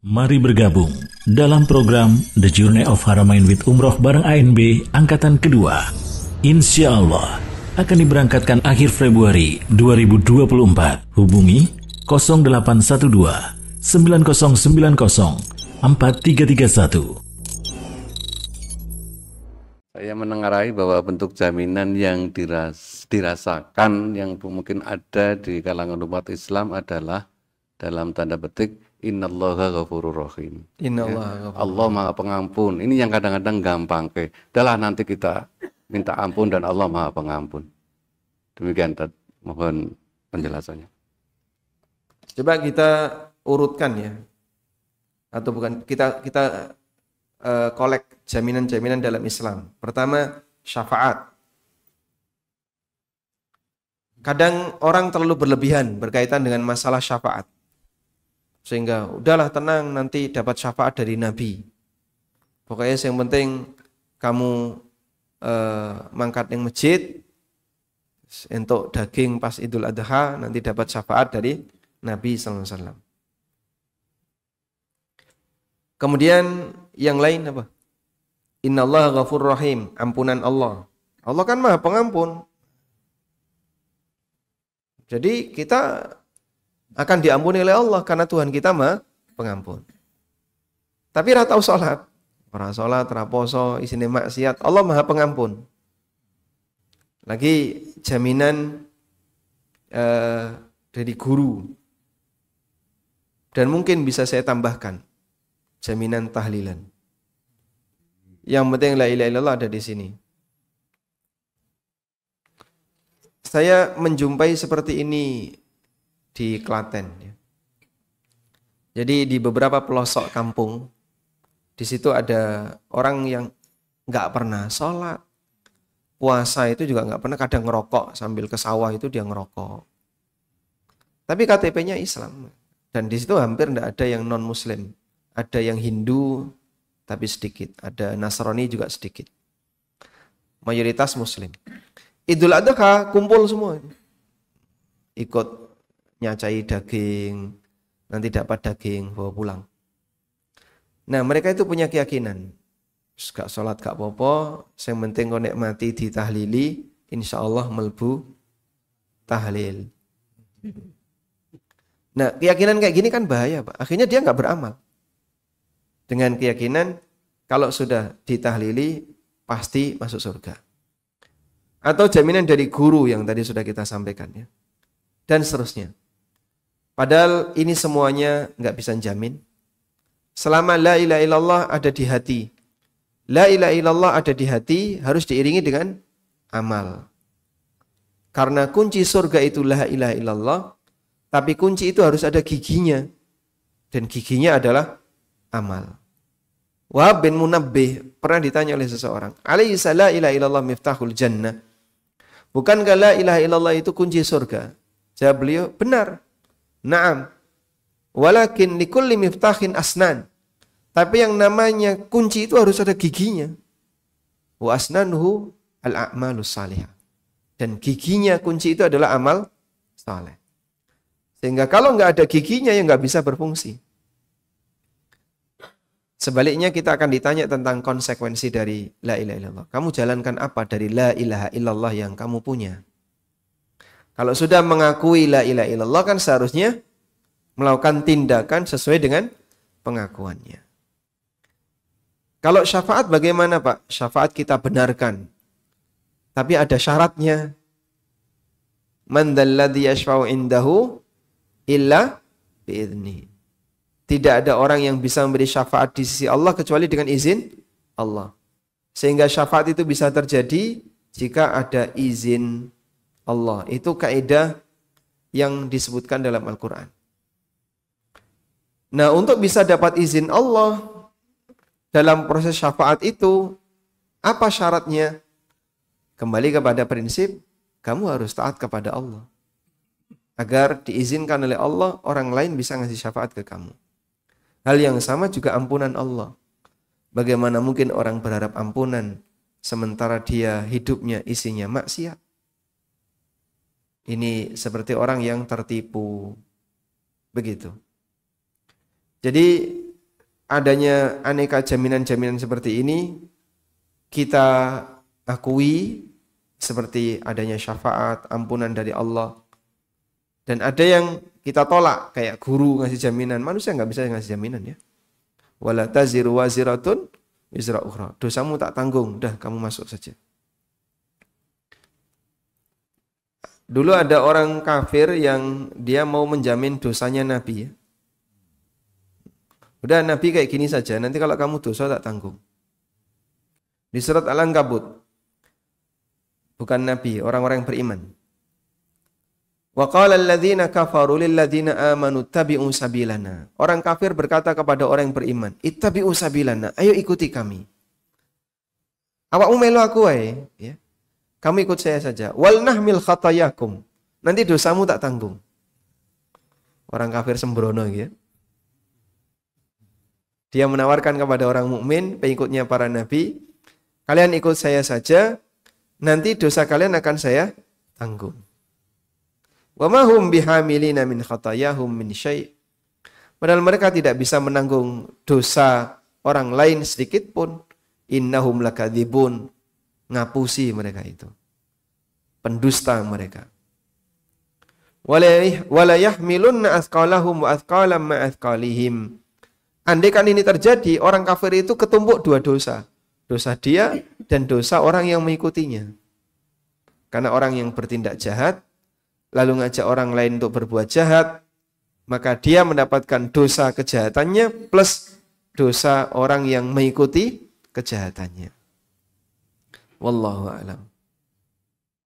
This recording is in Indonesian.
Mari bergabung dalam program The Journey of Haramain with Umroh bareng ANB Angkatan Kedua. Insya Allah akan diberangkatkan akhir Februari 2024. Hubungi 0812 9090 4331. Saya menengarai bahwa bentuk jaminan yang dirasakan yang mungkin ada di kalangan umat Islam adalah dalam tanda petik Innallaha ghafurur rahim. Innallaha Allah Maha Pengampun. Ini yang kadang-kadang gampang ke. Adalah nanti kita minta ampun dan Allah Maha Pengampun. Demikian, mohon penjelasannya. Coba kita urutkan ya. Atau bukan, kita kolek jaminan-jaminan dalam Islam. Pertama, syafaat. Kadang orang terlalu berlebihan berkaitan dengan masalah syafaat. Sehingga udahlah tenang, nanti dapat syafaat dari Nabi. Pokoknya yang penting kamu mangkat yang masjid untuk daging pas Idul Adha nanti dapat syafaat dari Nabi SAW. Kemudian yang lain apa? Innallaha ghafurur rahim, ampunan Allah. Allah kan Maha Pengampun. Jadi kita akan diampuni oleh Allah karena Tuhan kita Maha Pengampun. Tapi ra tau salat, ora salat, ra poso, isine maksiat, Allah Maha Pengampun. Lagi jaminan dari guru. Dan mungkin bisa saya tambahkan jaminan tahlilan. Yang penting la ilaha illallah ada di sini. Saya menjumpai seperti ini di Klaten. Jadi di beberapa pelosok kampung, di situ ada orang yang nggak pernah sholat, puasa itu juga nggak pernah, kadang ngerokok sambil ke sawah itu dia ngerokok. Tapi KTP-nya Islam, dan di situ hampir nggak ada yang non Muslim, ada yang Hindu tapi sedikit, ada Nasrani juga sedikit, mayoritas Muslim. Idul Adha kumpul semua, ikut nyacai daging, nanti dapat daging bawa pulang. Nah mereka itu punya keyakinan, gak sholat gak apa-apa, yang penting kau nikmati ditahlili, insya Allah melbu tahlil. Nah keyakinan kayak gini kan bahaya Pak, akhirnya dia gak beramal. Dengan keyakinan kalau sudah ditahlili pasti masuk surga. Atau jaminan dari guru yang tadi sudah kita sampaikan ya. Dan seterusnya. Padahal ini semuanya nggak bisa jamin. Selama la ilaha illallah ada di hati. La ilaha illallah ada di hati harus diiringi dengan amal. Karena kunci surga itu la ilaha illallah. Tapi kunci itu harus ada giginya. Dan giginya adalah amal. Wahab bin Munabbih pernah ditanya oleh seseorang. Alaysa la ilaha illallah miftahul jannah. Bukankah la ilaha illallah itu kunci surga? Jawab beliau, benar. Naam. Walakin likulli miftahin asnan. Tapi yang namanya kunci itu harus ada giginya. Wa asnanuhu al-a'malus salihah. Dan giginya kunci itu adalah amal saleh. Sehingga kalau nggak ada giginya ya nggak bisa berfungsi. Sebaliknya kita akan ditanya tentang konsekuensi dari la ilaha illallah. Kamu jalankan apa dari la ilaha illallah yang kamu punya? Kalau sudah mengakui la ilaha illallah kan seharusnya melakukan tindakan sesuai dengan pengakuannya. Kalau syafaat bagaimana Pak? Syafaat kita benarkan. Tapi ada syaratnya. Man dzalladzi yashfa'u indahu illa bi'idznihi. Tidak ada orang yang bisa memberi syafaat di sisi Allah kecuali dengan izin Allah. Sehingga syafaat itu bisa terjadi jika ada izin Allah. Itu kaidah yang disebutkan dalam Al-Quran. Nah, untuk bisa dapat izin Allah dalam proses syafaat itu, apa syaratnya? Kembali kepada prinsip, kamu harus taat kepada Allah. Agar diizinkan oleh Allah, orang lain bisa ngasih syafaat ke kamu. Hal yang sama juga ampunan Allah. Bagaimana mungkin orang berharap ampunan sementara dia hidupnya isinya maksiat? Ini seperti orang yang tertipu. Begitu. Jadi adanya aneka jaminan-jaminan seperti ini kita akui, seperti adanya syafaat, ampunan dari Allah. Dan ada yang kita tolak, kayak guru ngasih jaminan. Manusia nggak bisa ngasih jaminan ya. Wala taziru waziratun wizra ukhra. Dosamu tak tanggung, dah kamu masuk saja. Dulu ada orang kafir yang dia mau menjamin dosanya Nabi ya. Udah Nabi kayak gini saja, nanti kalau kamu dosa tak tanggung. Di surat Al-Ankabut, bukan Nabi, orang-orang yang beriman. Wa qala alladzina kafaru lil ladzina amanu tabi'u sabilana. Orang kafir berkata kepada orang yang beriman, ittabi'u sabilana, ayo ikuti kami. Awakmu melu aku wae, ya. Kamu ikut saya saja. Wal nahmil khatayakum. Nanti dosamu tak tanggung. Orang kafir sembrono ya. Dia menawarkan kepada orang mukmin, pengikutnya para nabi, kalian ikut saya saja, nanti dosa kalian akan saya tanggung. Wa ma hum bihamilina min khatayahum min syai'. Padahal mereka tidak bisa menanggung dosa orang lain sedikit pun. Innahum lakadzibun. Ngapusi mereka itu. Pendusta mereka. Wala yahmilunna athqalahum wa athqalam ma athqalihim. Andai kan ini terjadi, orang kafir itu ketumpuk dua dosa. Dosa dia dan dosa orang yang mengikutinya. Karena orang yang bertindak jahat, lalu ngajak orang lain untuk berbuat jahat, maka dia mendapatkan dosa kejahatannya plus dosa orang yang mengikuti kejahatannya. Wallahu a'lam.